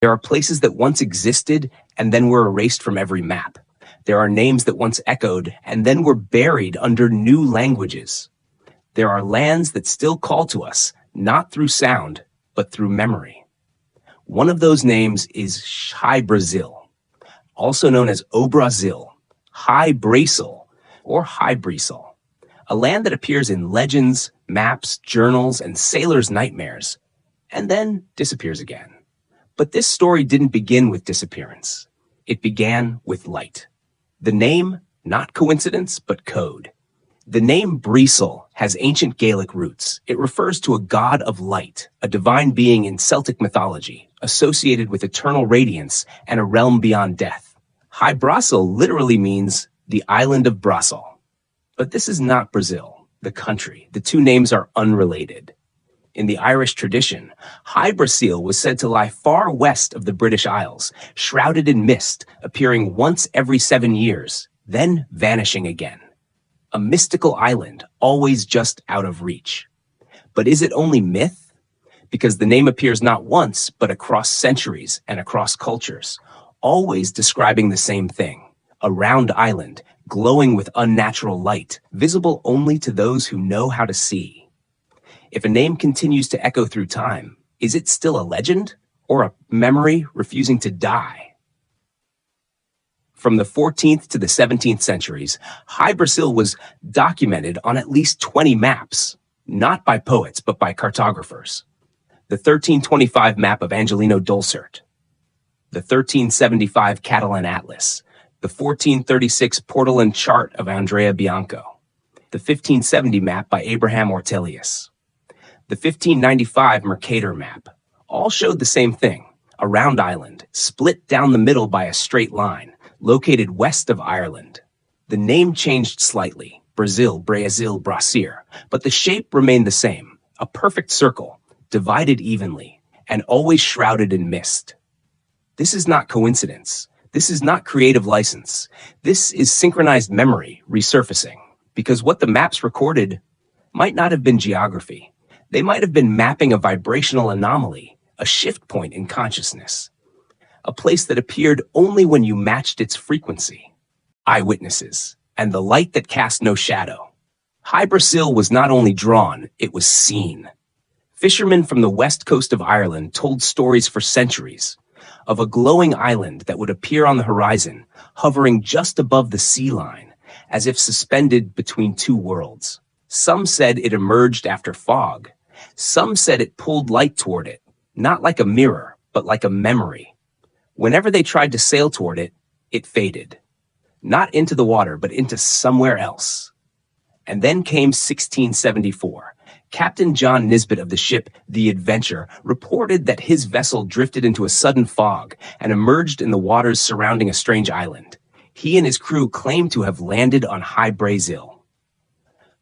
There are places that once existed and then were erased from every map. There are names that once echoed and then were buried under new languages. There are lands that still call to us, not through sound, but through memory. One of those names is Hy-Brasil, also known as O-Brasil, Hy-Brasil, or Hy-Brasil, a land that appears in legends, maps, journals, and sailors' nightmares, and then disappears again. But this story didn't begin with disappearance. It began with light. The name, not coincidence, but code. The name Brasil has ancient Gaelic roots. It refers to a god of light, a divine being in Celtic mythology, associated with eternal radiance and a realm beyond death. Hy-Brasil literally means the island of Brasil. But this is not Brazil, the country. The two names are unrelated. In the Irish tradition, Hy-Brasil was said to lie far west of the British Isles, shrouded in mist, appearing once every 7 years, then vanishing again. A mystical island, always just out of reach. But is it only myth? Because the name appears not once, but across centuries and across cultures, always describing the same thing. A round island, glowing with unnatural light, visible only to those who know how to see. If a name continues to echo through time, is it still a legend or a memory refusing to die? From the 14th to the 17th centuries, Hy-Brasil was documented on at least 20 maps, not by poets but by cartographers. The 1325 map of Angelino Dolcert, the 1375 Catalan Atlas, the 1436 Portolan chart of Andrea Bianco, the 1570 map by Abraham Ortelius, the 1595 Mercator map, all showed the same thing, a round island, split down the middle by a straight line, located west of Ireland. The name changed slightly, Brasil, Brasir, but the shape remained the same, a perfect circle, divided evenly, and always shrouded in mist. This is not coincidence. This is not creative license. This is synchronized memory resurfacing, because what the maps recorded might not have been geography. They might have been mapping a vibrational anomaly, a shift point in consciousness, a place that appeared only when you matched its frequency. Eyewitnesses, and the light that cast no shadow. Hy-Brasil was not only drawn, it was seen. Fishermen from the west coast of Ireland told stories for centuries of a glowing island that would appear on the horizon, hovering just above the sea line, as if suspended between two worlds. Some said it emerged after fog. Some said it pulled light toward it, not like a mirror, but like a memory. Whenever they tried to sail toward it, it faded. Not into the water, but into somewhere else. And then came 1674. Captain John Nisbet of the ship The Adventure reported that his vessel drifted into a sudden fog and emerged in the waters surrounding a strange island. He and his crew claimed to have landed on Hy-Brasil.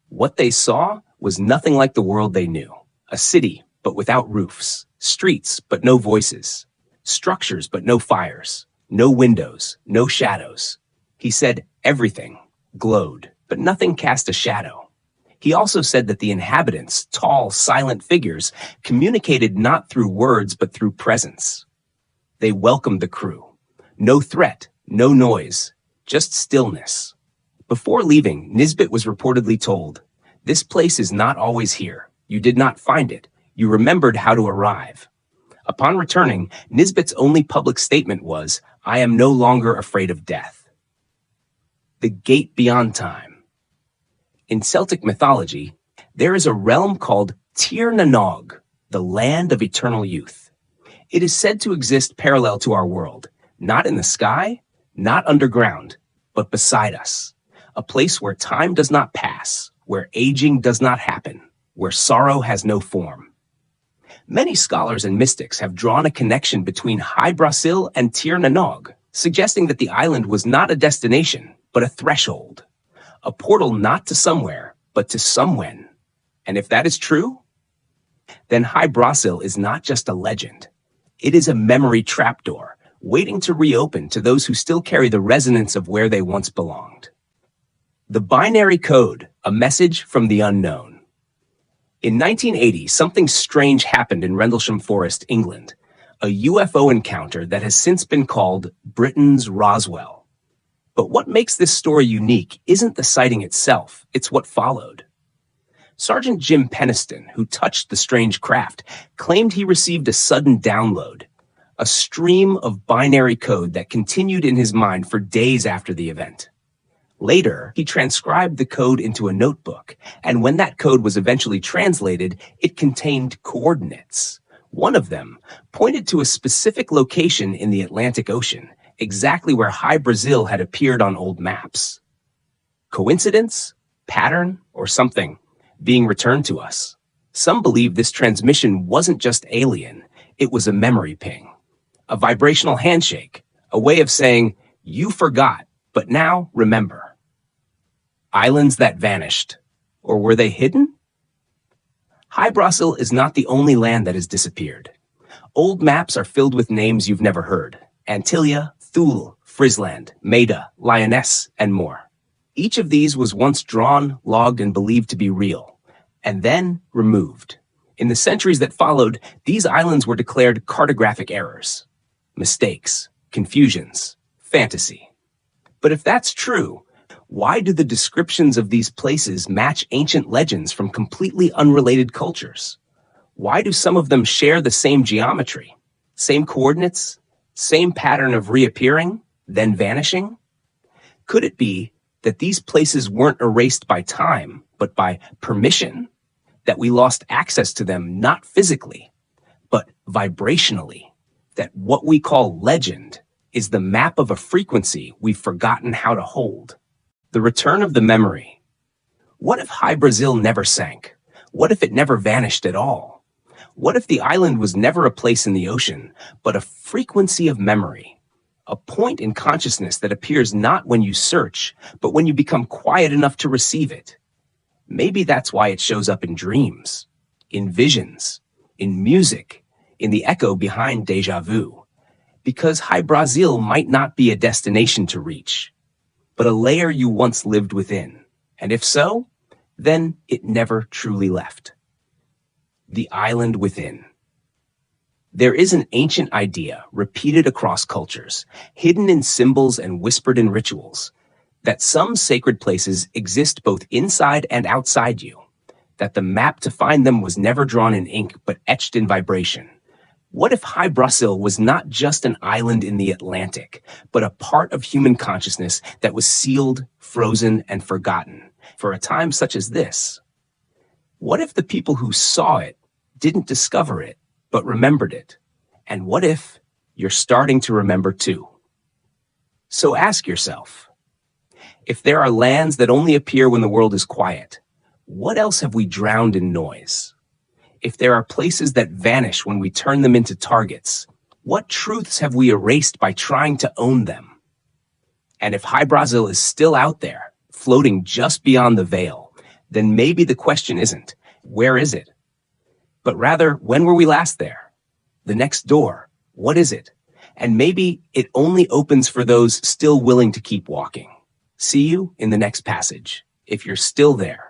What they saw was nothing like the world they knew. A city, but without roofs. Streets, but no voices. Structures, but no fires. No windows, no shadows. He said everything glowed, but nothing cast a shadow. He also said that the inhabitants, tall, silent figures, communicated not through words, but through presence. They welcomed the crew. No threat, no noise, just stillness. Before leaving, Nisbet was reportedly told, "This place is not always here. You did not find it. You remembered how to arrive." Upon returning, Nisbet's only public statement was, "I am no longer afraid of death." The gate beyond time. In Celtic mythology, there is a realm called Tir na Nog, the land of eternal youth. It is said to exist parallel to our world, not in the sky, not underground, but beside us. A place where time does not pass, where aging does not happen, where sorrow has no form. Many scholars and mystics have drawn a connection between Hy-Brasil and Tir na Nog, suggesting that the island was not a destination, but a threshold. A portal not to somewhere, but to somewhen. And if that is true, then Hy-Brasil is not just a legend. It is a memory trapdoor, waiting to reopen to those who still carry the resonance of where they once belonged. The binary code, a message from the unknown. In 1980, something strange happened in Rendlesham Forest, England. a UFO encounter that has since been called Britain's Roswell. But what makes this story unique isn't the sighting itself, it's what followed. Sergeant Jim Peniston, who touched the strange craft, claimed he received a sudden download, a stream of binary code that continued in his mind for days after the event. Later, he transcribed the code into a notebook, and when that code was eventually translated, it contained coordinates. One of them pointed to a specific location in the Atlantic Ocean, exactly where Hy-Brasil had appeared on old maps. Coincidence? Pattern? Or something being returned to us? Some believe this transmission wasn't just alien, it was a memory ping, a vibrational handshake, a way of saying, you forgot, but now remember. Islands that vanished. Or were they hidden? Hy-Brasil is not the only land that has disappeared. Old maps are filled with names you've never heard. Antillia, Thule, Frisland, Maida, Lioness, and more. Each of these was once drawn, logged, and believed to be real, and then removed. In the centuries that followed, these islands were declared cartographic errors, mistakes, confusions, fantasy. But if that's true, why do the descriptions of these places match ancient legends from completely unrelated cultures? Why do some of them share the same geometry, same coordinates, same pattern of reappearing, then vanishing? Could it be that these places weren't erased by time, but by permission? That we lost access to them not physically, but vibrationally? That what we call legend is the map of a frequency we've forgotten how to hold? The return of the memory. What if Hy-Brasil never sank? What if it never vanished at all? What if the island was never a place in the ocean, but a frequency of memory? A point in consciousness that appears not when you search, but when you become quiet enough to receive it. Maybe that's why it shows up in dreams, in visions, in music, in the echo behind déjà vu. Because Hy-Brasil might not be a destination to reach, but a layer you once lived within. And if so, then it never truly left. The island within. There is an ancient idea repeated across cultures, hidden in symbols and whispered in rituals, that some sacred places exist both inside and outside you, that the map to find them was never drawn in ink but etched in vibration. What if Hy-Brasil was not just an island in the Atlantic, but a part of human consciousness that was sealed, frozen, and forgotten for a time such as this? What if the people who saw it didn't discover it, but remembered it? And what if you're starting to remember too? So ask yourself, if there are lands that only appear when the world is quiet, what else have we drowned in noise? If there are places that vanish when we turn them into targets, what truths have we erased by trying to own them? And if Hy-Brasil is still out there, floating just beyond the veil, then maybe the question isn't, where is it? But rather, when were we last there? The next door, what is it? And maybe it only opens for those still willing to keep walking. See you in the next passage, if you're still there.